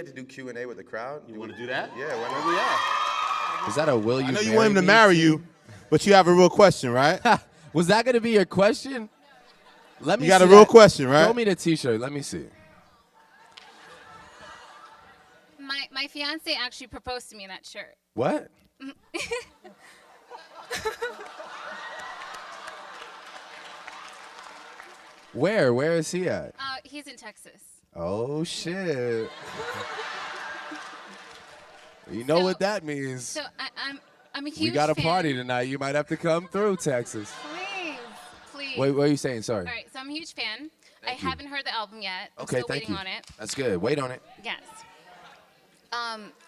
get to do Q&A with the crowd? You want to do that? Yeah, why not? Where we at? Is that a will you I know you marry want him to me marry too? you, but you have a real question, right? Was that going to be your question? Let me You got a see real that. question, right? Throw me the T-shirt. Let me see. My fiance actually proposed to me in that shirt. What? Where? Where is he at? He's in Texas. Oh, shit. You know what that means. So I'm a huge We got a fan. party tonight. You might have to come through, Texas. Please. Wait, what are you saying? Sorry. All right, so I'm a huge fan. I haven't heard the album yet. I'm Okay, still thank waiting you. on it. That's good. Wait on it. Yes.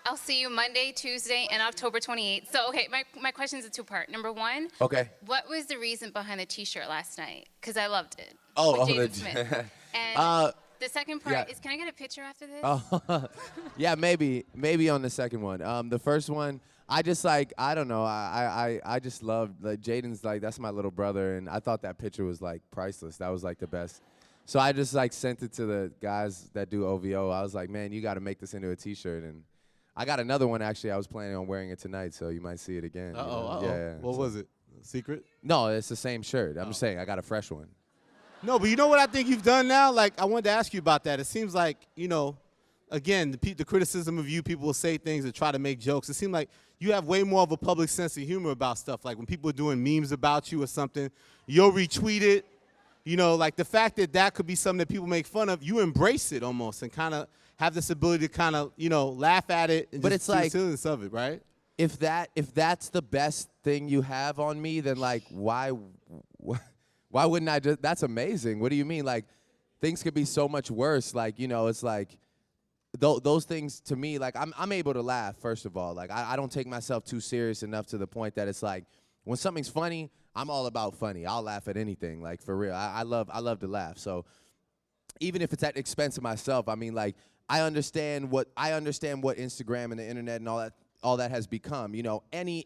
I'll see you Monday, Tuesday, and October 28th. So, okay, my question is a two-part. Number one, Okay. what was the reason behind the T-shirt last night? Because I loved it. Oh, with oh, Jaden Smith. And the second part yeah. is, can I get a picture after this? Oh, yeah, maybe on the second one. The first one, I just like, I don't know. I just love, like, Jaden's like, that's my little brother, and I thought that picture was like priceless. That was like the best. So I just like sent it to the guys that do OVO. I was like, man, you got to make this into a T-shirt, and I got another one actually. I was planning on wearing it tonight, so you might see it again. Yeah. What was it? Secret? No, it's the same shirt. I'm just saying, I got a fresh one. No, but you know what I think you've done now? Like, I wanted to ask you about that. It seems like, you know, again, the criticism of you, people will say things and try to make jokes. It seems like you have way more of a public sense of humor about stuff. Like when people are doing memes about you or something, you'll retweet it. You know, like the fact that that could be something that people make fun of, you embrace it almost and kind of have this ability to kind of, you know, laugh at it and But just it's see like- the silliness of it, right? If that's the best thing you have on me, then like why wouldn't I just? That's amazing. What do you mean? Like things could be so much worse. Like, you know, it's like those things to me. Like I'm able to laugh. First of all, like I don't take myself too serious enough to the point that it's like when something's funny, I'm all about funny. I'll laugh at anything. Like for real, I love to laugh. So even if it's at the expense of myself, I mean, like I understand what Instagram and the internet and all that has become. You know, any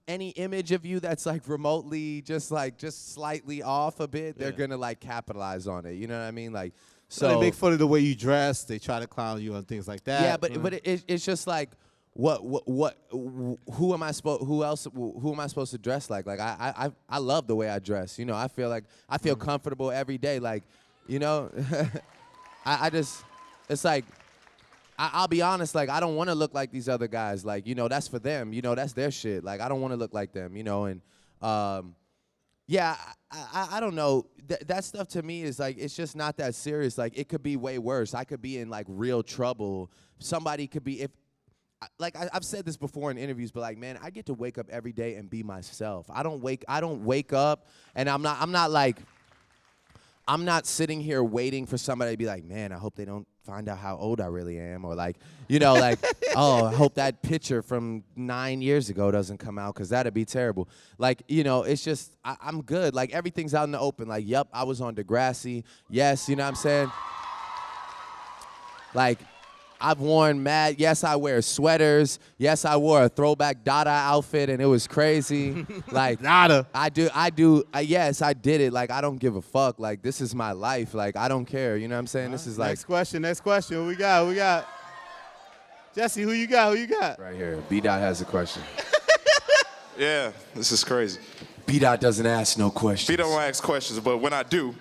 image of you that's like remotely just slightly off a bit, they're gonna like capitalize on it. You know what I mean? Like, so they make fun of the way you dress. They try to clown you on things like that. yeah, but it's just like who am I supposed to dress like? Like I love the way I dress. You know, I feel comfortable every day. Like, you know, it's like. I'll be honest, like, I don't want to look like these other guys. Like, you know, that's for them. You know, that's their shit. Like, I don't want to look like them, you know. And, yeah, I don't know. That stuff to me is, like, it's just not that serious. Like, it could be way worse. I could be in, like, real trouble. Somebody could be, like, I've said this before in interviews, but, like, man, I get to wake up every day and be myself. I don't wake up, and I'm not sitting here waiting for somebody to be like, man, I hope they don't find out how old I really am, or like, you know, like, oh, I hope that picture from 9 years ago doesn't come out because that'd be terrible. Like, you know, it's just, I'm good. Like, everything's out in the open. Like, yep, I was on Degrassi. Yes, you know what I'm saying? Like, I've worn mad. Yes, I wear sweaters. Yes, I wore a throwback Dada outfit, and it was crazy. Like, Dada. I do. Yes, I did it. Like, I don't give a fuck. Like, this is my life. Like, I don't care. You know what I'm saying? This is like. Next question. What we got? Jesse, who you got? Right here. B-Dot has a question. Yeah, this is crazy. B-Dot doesn't ask no questions. B don't ask questions, but when I do,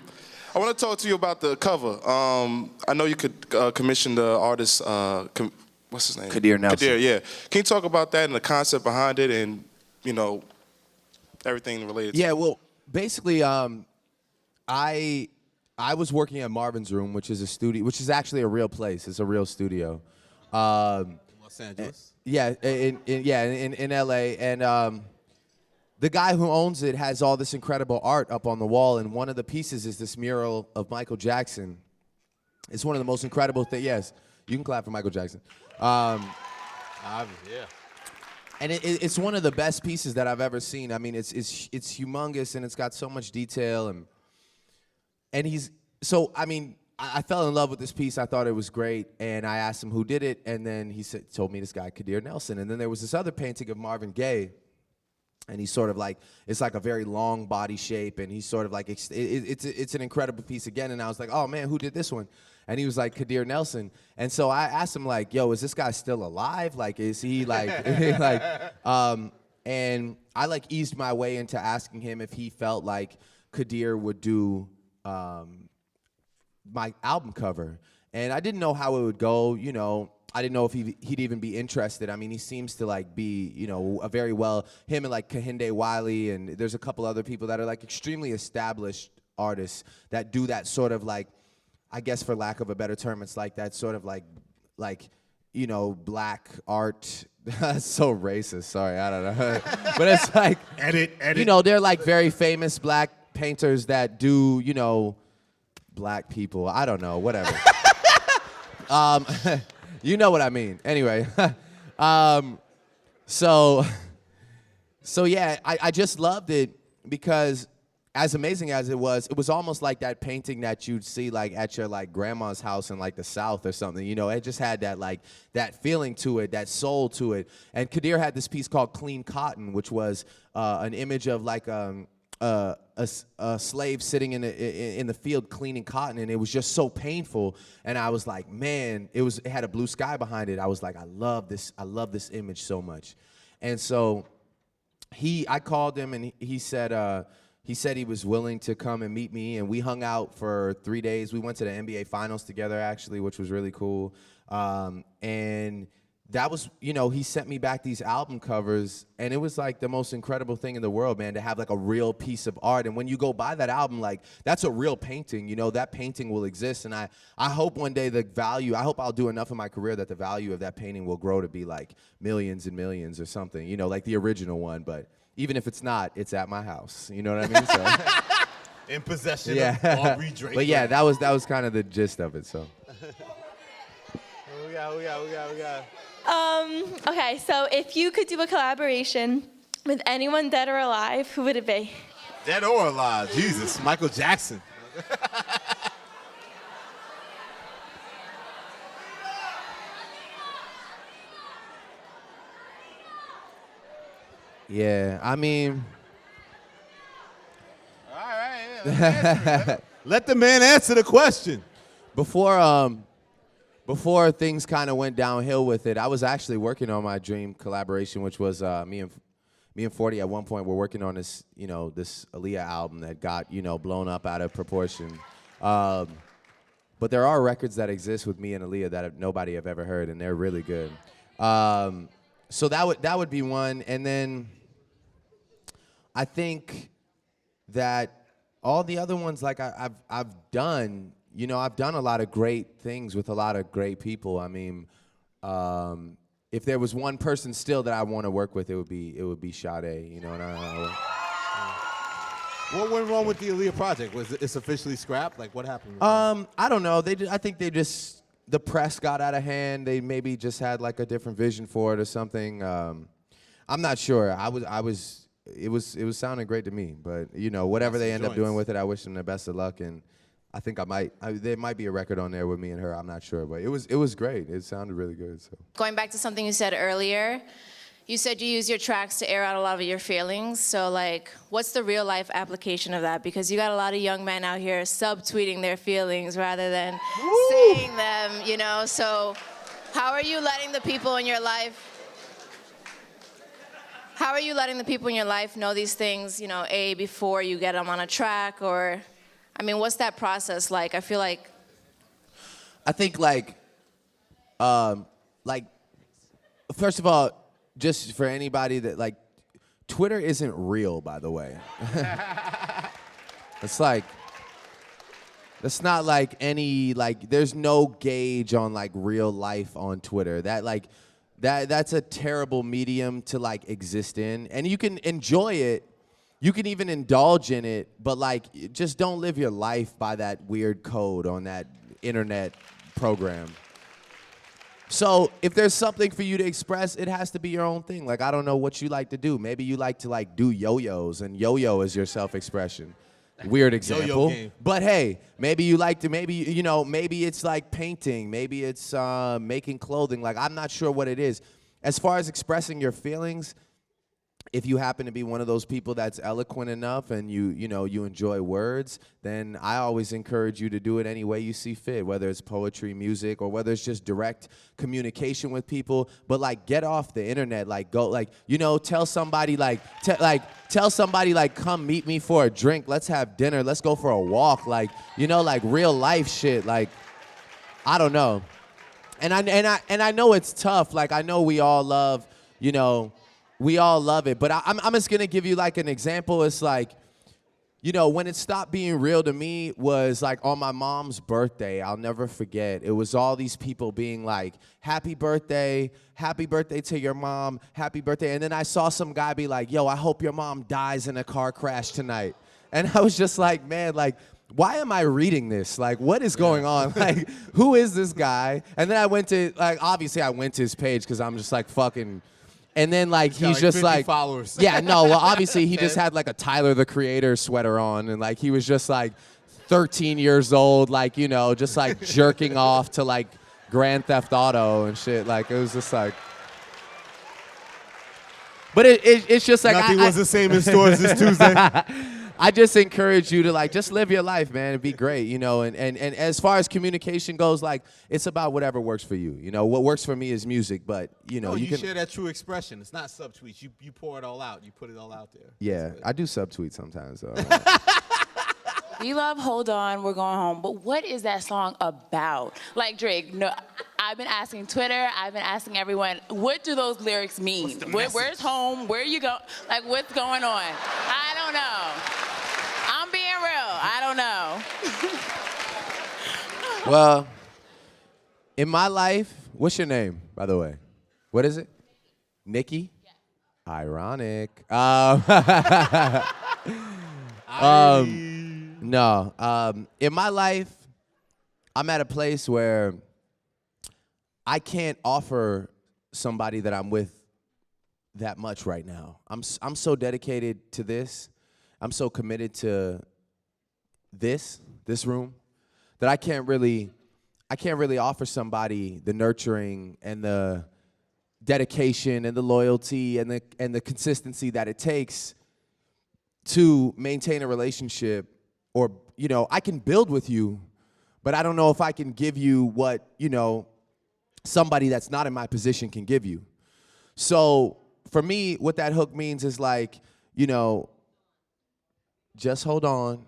I want to talk to you about the cover. I know you could commission the artist, what's his name? Kadir Nelson. Kadir, yeah. Can you talk about that and the concept behind it and, you know, everything related to it? Yeah, well, basically, I was working at Marvin's Room, which is a studio, which is actually a real place. It's a real studio. Los Angeles. Yeah, in LA, and the guy who owns it has all this incredible art up on the wall, and one of the pieces is this mural of Michael Jackson. It's one of the most incredible things. Yes, you can clap for Michael Jackson. Yeah. And it's one of the best pieces that I've ever seen. I mean, it's humongous, and it's got so much detail, and he's so. I mean, I fell in love with this piece. I thought it was great, and I asked him who did it, and then he told me this guy Kadir Nelson, and then there was this other painting of Marvin Gaye. And he's sort of like, it's like a very long body shape, and he's sort of like, it's an incredible piece again. And I was like, oh man, who did this one? And he was like, Kadir Nelson. And so I asked him like, yo, is this guy still alive? Like, is he like, and I like eased my way into asking him if he felt like Kadir would do my album cover. And I didn't know how it would go, you know. I didn't know if he'd even be interested. I mean, he seems to like be, you know, a very well, him and like Kehinde Wiley, and there's a couple other people that are like extremely established artists that do that sort of like, I guess for lack of a better term, it's like that sort of like, you know, black art. That's so racist, sorry, I don't know. But it's like, Edit. you know, they're like very famous black painters that do, you know, black people. I don't know, whatever. You know what I mean. Anyway, so yeah, I just loved it because as amazing as it was almost like that painting that you'd see like at your like grandma's house in like the South or something. You know, it just had that like that feeling to it, that soul to it. And Kadir had this piece called Clean Cotton, which was an image of like a slave sitting in the field cleaning cotton, and it was just so painful. And I was like, man, it had a blue sky behind it. I was like, I love this image so much. And so I called him, and he said he was willing to come and meet me, and we hung out for 3 days. We went to the NBA Finals together, actually, which was really cool. And that was, you know, he sent me back these album covers, and it was like the most incredible thing in the world, man, to have like a real piece of art. And when you go buy that album, like that's a real painting, you know, that painting will exist. And I hope one day I hope I'll do enough in my career that the value of that painting will grow to be like millions and millions or something, you know, like the original one. But even if it's not, it's at my house, you know what I mean? So In possession yeah. of Aubrey Drake. But yeah, that was kind of the gist of it, so. We got. Okay, so if you could do a collaboration with anyone dead or alive, who would it be? Dead or alive, Jesus, Michael Jackson. Yeah, I mean. All right, yeah, let the man answer the question. Before things kind of went downhill with it, I was actually working on my dream collaboration, which was me and 40 at one point were working on this, you know, this Aaliyah album that got, you know, blown up out of proportion. But there are records that exist with me and Aaliyah that nobody have ever heard, and they're really good. So that would be one, and then I think that all the other ones, like I've done. You know, I've done a lot of great things with a lot of great people. I mean, if there was one person still that I want to work with, it would be Sade. You know, and What went wrong with the Aaliyah project? Was it's officially scrapped? Like, what happened? I don't know. I think the press got out of hand. They maybe just had like a different vision for it or something. I'm not sure. It was sounding great to me, but you know, whatever they end up doing with it, I wish them the best of luck. And I think there might be a record on there with me and her. I'm not sure, but it was great. It sounded really good. So going back to something you said earlier, you said you use your tracks to air out a lot of your feelings. So like, what's the real life application of that? Because you got a lot of young men out here subtweeting their feelings rather than saying them, you know. So how are you letting the people in your life? How are you letting the people in your life know these things, you know, before you get them on a track, or? I mean, what's that process like? I feel like. I think first of all, just for anybody that like, Twitter isn't real, by the way. It's like, it's not like any, like, there's no gauge on like real life on Twitter. That's a terrible medium to like exist in. And you can enjoy it. You can even indulge in it, but like, just don't live your life by that weird code on that internet program. So if there's something for you to express, it has to be your own thing. Like, I don't know what you like to do. Maybe you like to like do yo-yos, and yo-yo is your self-expression. Weird example. Yo-yo game. But hey, maybe you like to, maybe it's like painting. Maybe it's making clothing. Like, I'm not sure what it is. As far as expressing your feelings, if you happen to be one of those people that's eloquent enough and you enjoy words, then I always encourage you to do it any way you see fit, whether it's poetry, music, or whether it's just direct communication with people. But like, get off the internet, like go, like, tell somebody tell somebody like, come meet me for a drink, let's have dinner, let's go for a walk, like, like real life shit, like, I don't know. And I know it's tough, like I know we all love, we all love it, but I'm just gonna give you like an example. It's like, when it stopped being real to me was like on my mom's birthday. I'll never forget. It was all these people being like, happy birthday to your mom, happy birthday. And then I saw some guy be like, yo, I hope your mom dies in a car crash tonight. And I was just like, man, like, why am I reading this? Like, what is going on? Like, who is this guy? And then I went to, like, obviously I went to his page because I'm just like fucking. And then, like, he's just 50 like, followers. Yeah, no, well, obviously he just had like a Tyler the Creator sweater on, and like he was just like 13 years old, like, just like jerking off to like Grand Theft Auto and shit. Like, it was just like, but it's just like, Nothing was the same in stores this Tuesday. I just encourage you to like just live your life, man. It'd be great, and as far as communication goes, like it's about whatever works for you. What works for me is music, but you can share that true expression. It's not subtweets. You pour it all out. You put it all out there. Yeah, I do subtweet sometimes. So. We love Hold On, We're Going Home, but what is that song about? Like, Drake, no, I've been asking Twitter, I've been asking everyone, what do those lyrics mean? Where's home? Where you go? Like, what's going on? I don't know. I'm being real. I don't know. Well, in my life, what's your name, by the way? What is it? Nikki? Yeah. Ironic. No. In my life, I'm at a place where I can't offer somebody that I'm with that much right now. I'm so dedicated to this. I'm so committed to this room that I can't really offer somebody the nurturing and the dedication and the loyalty and the consistency that it takes to maintain a relationship. Or, I can build with you, but I don't know if I can give you what, somebody that's not in my position can give you. So for me, what that hook means is like, just hold on.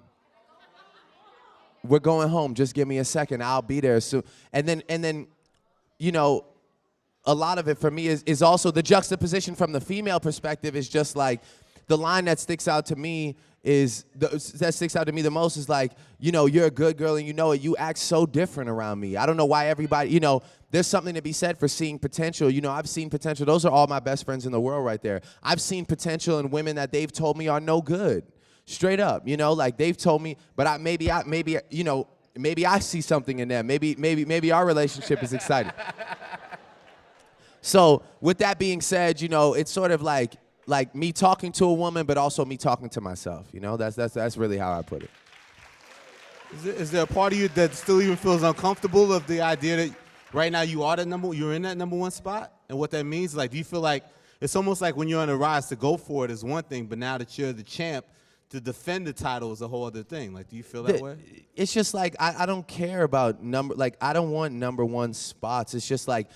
We're going home. Just give me a second. I'll be there soon. And then, a lot of it for me is also the juxtaposition from the female perspective is just like the line that sticks out to me the most is like, you're a good girl and you know it. You act so different around me. I don't know why everybody, there's something to be said for seeing potential. I've seen potential. Those are all my best friends in the world right there. I've seen potential in women that they've told me are no good. Straight up, like they've told me, but maybe I see something in them. Maybe our relationship is exciting. So with that being said, it's sort of like me talking to a woman, but also me talking to myself. That's really how I put it. Is there a part of you that still even feels uncomfortable of the idea that right now you're in that number one spot? And what that means, like, do you feel like it's almost like when you're on a rise to go for it is one thing, but now that you're the champ, to defend the title is a whole other thing. Like, do you feel that way? It's just like, I don't care about I don't want number one spots. It's just like,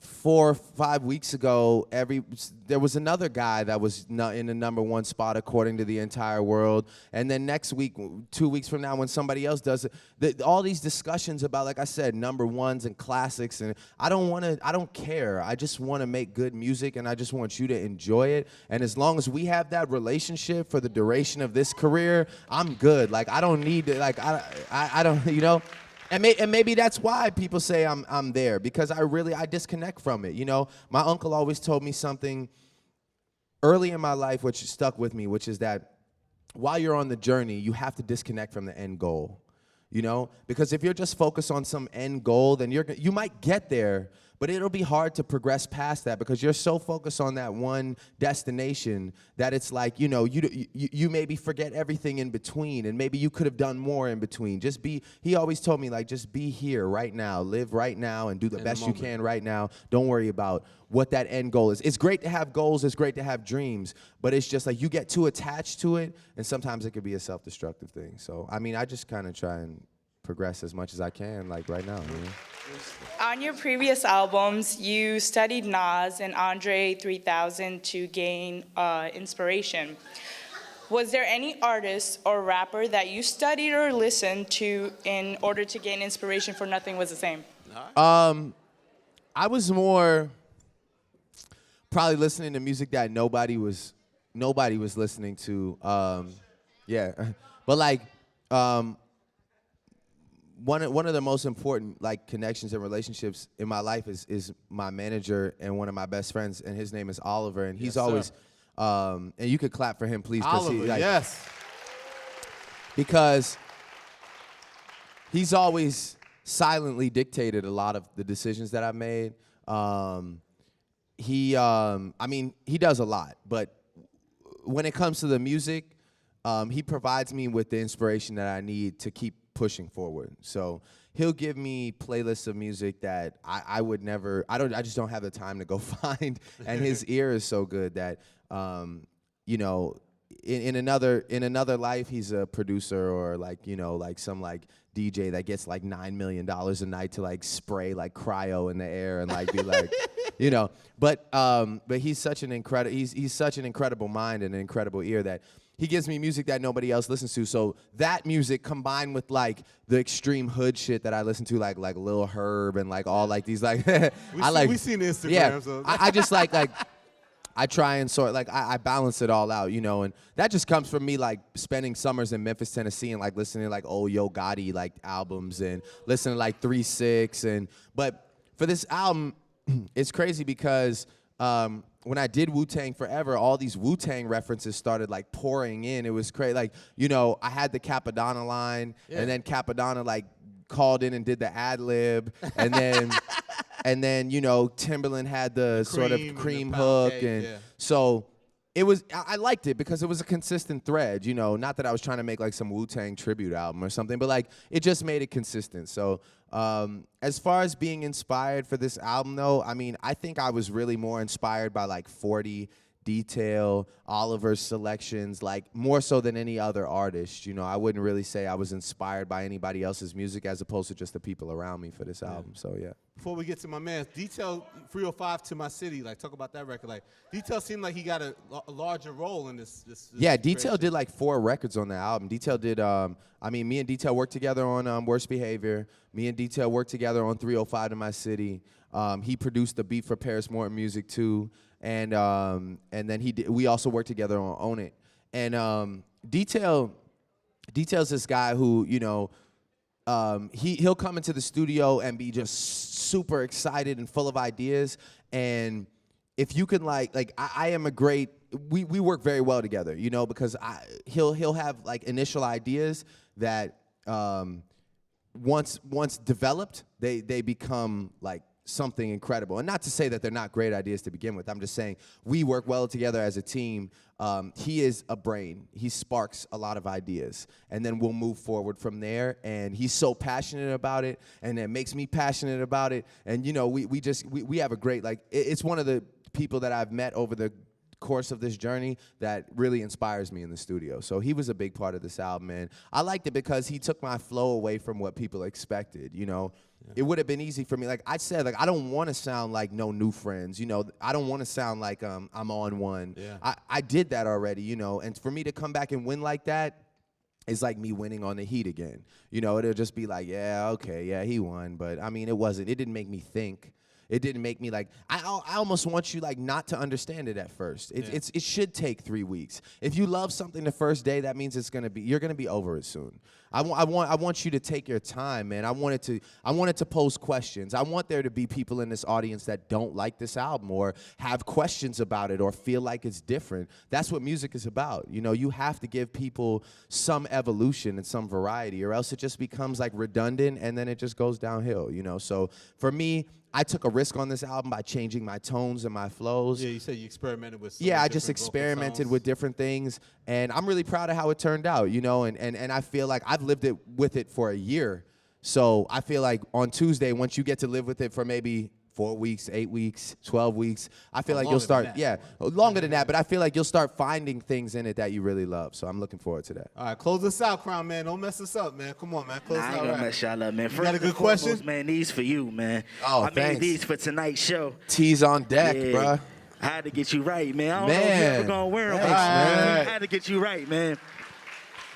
4 or 5 weeks ago, there was another guy that was not in the number one spot according to the entire world. And then next week, 2 weeks from now, when somebody else does it, all these discussions about, like I said, number ones and classics, and I don't care. I just want to make good music, and I just want you to enjoy it. And as long as we have that relationship for the duration of this career, I'm good. Like, I don't need to, like, I don't, And maybe that's why people say I'm there, because I disconnect from it. My uncle always told me something early in my life which stuck with me, which is that while you're on the journey, you have to disconnect from the end goal. Because if you're just focused on some end goal, then you might get there, But it'll be hard to progress past that because you're so focused on that one destination that it's like, you maybe forget everything in between, and maybe you could have done more in between. He always told me, like, just be here right now, live right now, and do the best you can right now. Don't worry about what that end goal is. It's great to have goals, it's great to have dreams, but it's just like you get too attached to it, and sometimes it could be a self-destructive thing. So, I mean, I just kind of try and progress as much as I can, like right now. On your previous albums, you studied Nas and Andre 3000 to gain inspiration. Was there any artist or rapper that you studied or listened to in order to gain inspiration for Nothing Was the Same? I was more probably listening to music that nobody was listening to. Yeah, but like. One of the most important like connections and relationships in my life is my manager and one of my best friends, and his name is Oliver, and he's always and you could clap for him, please. Oliver, yes. Because he's always silently dictated a lot of the decisions that I've made. He does a lot, but when it comes to the music, he provides me with the inspiration that I need to keep pushing forward. So he'll give me playlists of music that I would never, I just don't have the time to go find. And his ear is so good that, in another life, he's a producer or like some like DJ that gets like $9 million a night to like spray like cryo in the air and like be like, but he's such an incredible mind and an incredible ear that he gives me music that nobody else listens to. So that music combined with like the extreme hood shit that I listen to, like Lil Herb and like all like these like we seen the Instagram. Yeah, So. I just like I try and sort like I balance it all out, and that just comes from me like spending summers in Memphis, Tennessee, and like listening to like old Yo Gotti like albums and listening to like 3 6 but for this album, it's crazy because. When I did Wu-Tang Forever, all these Wu-Tang references started like pouring in. It was crazy. Like, I had the Capadonna line, and then Capadonna like called in and did the ad lib, and then Timberland had the sort of cream hook, and so it was. I liked it because it was a consistent thread. Not that I was trying to make like some Wu-Tang tribute album or something, but like it just made it consistent. So. As far as being inspired for this album, though, I mean, I think I was really more inspired by like 40, Detail, Oliver's selections, like more so than any other artist. I wouldn't really say I was inspired by anybody else's music as opposed to just the people around me for this album. So yeah. Before we get to my man, Detail 305 To My City, like talk about that record. Like Detail seemed like he got a larger role in this yeah, Detail creation. did like 4 records on the album. Detail did, me and Detail worked together on Worst Behavior. Me and Detail worked together on 305 To My City. He produced the beat for Paris Morton Music too. And then we also worked together on Own It. And Detail's this guy who, he'll come into the studio and be just super excited and full of ideas. And if you can I am a great, we work very well together, because he'll have like initial ideas that once developed, they become like something incredible. And not to say that they're not great ideas to begin with. I'm just saying we work well together as a team. He is a brain. He sparks a lot of ideas. And then we'll move forward from there. And he's so passionate about it. And it makes me passionate about it. And, we have a great, it's one of the people that I've met over the course of this journey that really inspires me in the studio. So he was a big part of this album, and I liked it because he took my flow away from what people expected. It would have been easy for me. Like I said, I don't want to sound like No New Friends. I don't want to sound like I'm on one. Yeah. I did that already. And for me to come back and win like that is like me winning on the Heat again. It'll just be like, yeah, okay, yeah, he won, but I mean, it didn't make me think. It didn't make me I almost want you not to understand it at first. It should take 3 weeks. If you love something the first day, that means you're gonna be over it soon. I want you to take your time, man. I wanted to pose questions. I want there to be people in this audience that don't like this album or have questions about it or feel like it's different. That's what music is about. You have to give people some evolution and some variety, or else it just becomes redundant and then it just goes downhill. So for me, I took a risk on this album by changing my tones and my flows. Yeah, you said you experimented with some Yeah, I different just vocal experimented tones. with different things, and I'm really proud of how it turned out, you know, and I feel like I've lived with it for a year. So I feel like on Tuesday, once you get to live with it for maybe 4 weeks, 8 weeks, 12 weeks, I feel like you'll start, longer than that, but I feel like you'll start finding things in it that you really love. So I'm looking forward to that. All right, close us out, Crown Man. Don't mess us up, man. Come on, man. Close Nah, I us ain't out. gonna Right. mess y'all up, man. First got a good and foremost, question? man, these for you, man. Oh, I thanks. made these for tonight's show. Tease on deck, Yeah. bruh. I had to get you right, man. I don't know if Man. you're ever gonna wear them. Thanks, man. I had to get you right, man.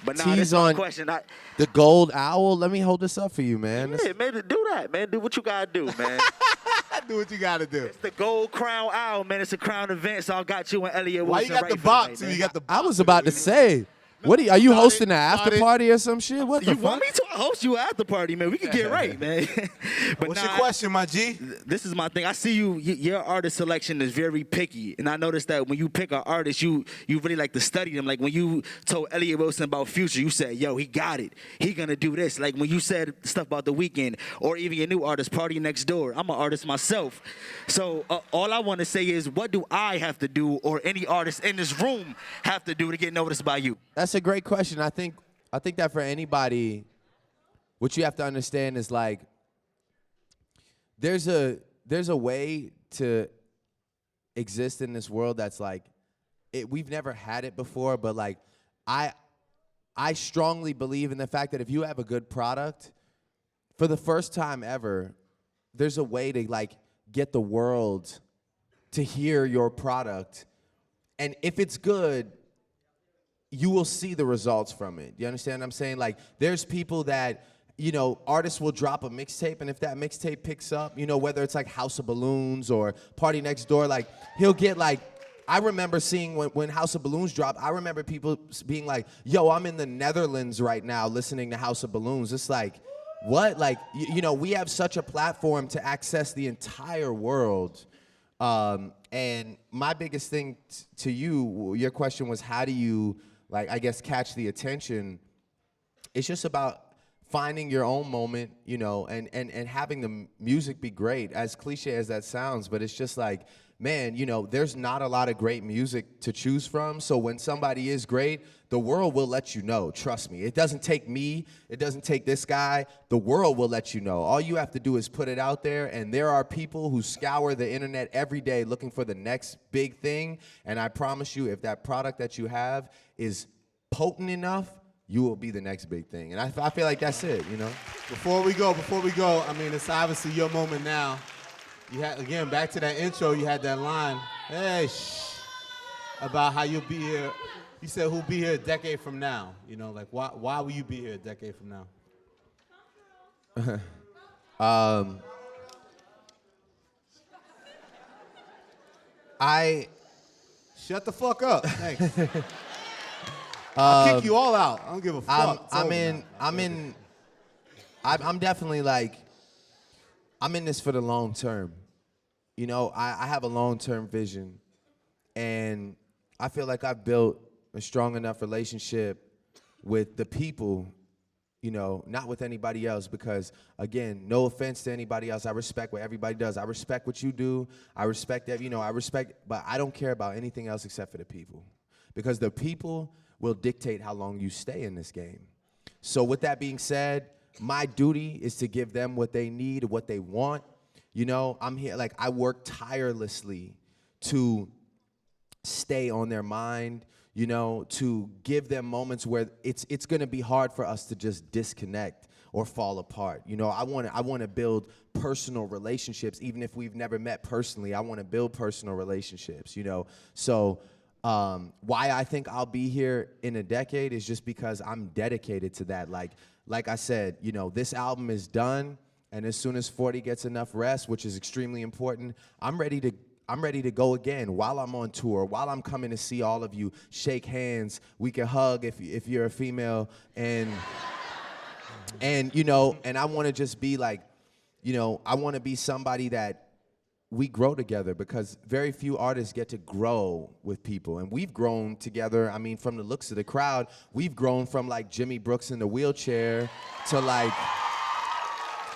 But now Tease this is my on question. the gold owl. Let me hold this up for you, man. Yeah, man, do that, man. Do what you gotta do, man. Do what you got to do. It's the Gold Crown Owl, man. It's a crown event, so I got you and Elliott Why Wilson you got right the for box? tonight, too? man. You got the box. I was about to say, are you hosting an after started. party or some shit? What the You fuck? want me to host you at the party, man? We can get right, man. But What's nah, your question, my G? This is my thing. I see your artist selection is very picky, and I noticed that when you pick an artist, you really like to study them. Like when you told Elliott Wilson about Future, you said, "Yo, he got it. He gonna do this." Like when you said stuff about The Weeknd, or even your new artist, Party Next Door. I'm an artist myself, so all I want to say is, what do I have to do, or any artist in this room have to do to get noticed by you? That's a great question. I think that for anybody, what you have to understand is like there's a way to exist in this world that's like we've never had it before, but like I strongly believe in the fact that if you have a good product, for the first time ever, there's a way to like get the world to hear your product, and if it's good, you will see the results from it. You understand what I'm saying? Like, there's people that, you know, artists will drop a mixtape, and if that mixtape picks up, you know, whether it's like House of Balloons or Party Next Door, like, he'll get like, I remember seeing when House of Balloons dropped, I remember people being like, yo, I'm in the Netherlands right now listening to House of Balloons. It's like, what? Like, you know, we have such a platform to access the entire world. And my biggest thing to you, your question was, how do you, like, I guess, catch the attention? It's just about finding your own moment, you know, and having the music be great, as cliche as that sounds, but it's just like, man, you know, there's not a lot of great music to choose from, so when somebody is great, the world will let you know, trust me. It doesn't take me, it doesn't take this guy, the world will let you know. All you have to do is put it out there, and there are people who scour the internet every day looking for the next big thing, and I promise you, if that product that you have is potent enough, you will be the next big thing. And I feel like that's it, you know? Before we go, I mean, it's obviously your moment now. You had, again, back to that intro, you had that line, hey, about how you'll be here. You said who'll be here a decade from now. You know, like, why will you be here a decade from now? Shut the fuck up. Thanks. I'll kick you all out. I don't give a fuck. I'm definitely like, I'm in this for the long term. You know, I have a long-term vision, and I feel like I've built a strong enough relationship with the people, you know, not with anybody else, because, again, no offense to anybody else. I respect what everybody does. I respect what you do. I respect that, you know, but I don't care about anything else except for the people, because the people will dictate how long you stay in this game. So with that being said, my duty is to give them what they need, what they want. You know, I'm here, like, I work tirelessly to stay on their mind, you know, to give them moments where it's gonna be hard for us to just disconnect or fall apart. You know, I wanna build personal relationships, even if we've never met personally. I wanna build personal relationships, you know. So why I think I'll be here in a decade is just because I'm dedicated to that. Like I said, you know, this album is done, and as soon as 40 gets enough rest, which is extremely important, I'm ready to go again while I'm on tour, while I'm coming to see all of you, shake hands, we can hug if you're a female, and you know, and I want to just be like, you know, I want to be somebody that we grow together, because very few artists get to grow with people, and we've grown together. I mean, from the looks of the crowd, we've grown from like Jimmy Brooks in the wheelchair to like,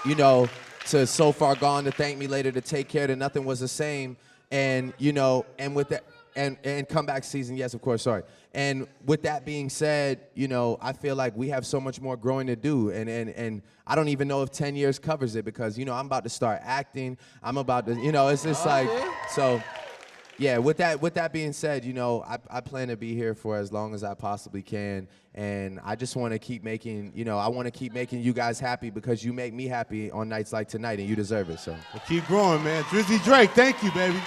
you know, to So Far Gone, to Thank Me Later, to Take Care, to Nothing Was the Same, and you know, and with that, and Comeback Season, yes, of course, sorry. And with that being said, you know, I feel like we have so much more growing to do, and I don't even know if 10 years covers it, because you know I'm about to start acting. I'm about to, you know, it's just like so. Yeah, with that being said, you know, I plan to be here for as long as I possibly can, and I just want to keep making, you know, I want to keep making you guys happy, because you make me happy on nights like tonight, and you deserve it. So Well, keep growing, man. Drizzy Drake, thank you, baby.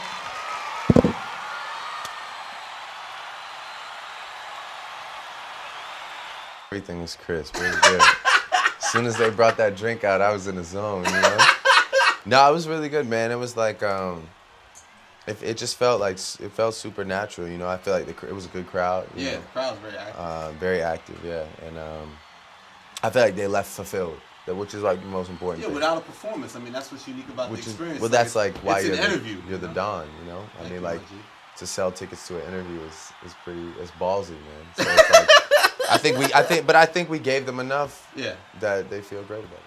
Everything was crisp. It was good. As soon as they brought that drink out, I was in the zone, you know? No, it was really good, man. It was like, it just felt like, it felt super natural, you know? I feel like it was a good crowd. yeah, know? the crowd's very active. Very active, yeah. And I feel like they left fulfilled, which is like the most important thing. without a performance. I mean, that's what's unique about Which the is, experience. well, that's like why it's you're an interview. you're the Don, you know? I mean, like, to sell tickets to an interview is pretty, it's ballsy, man. So it's like, I think we gave them enough that they feel great about it.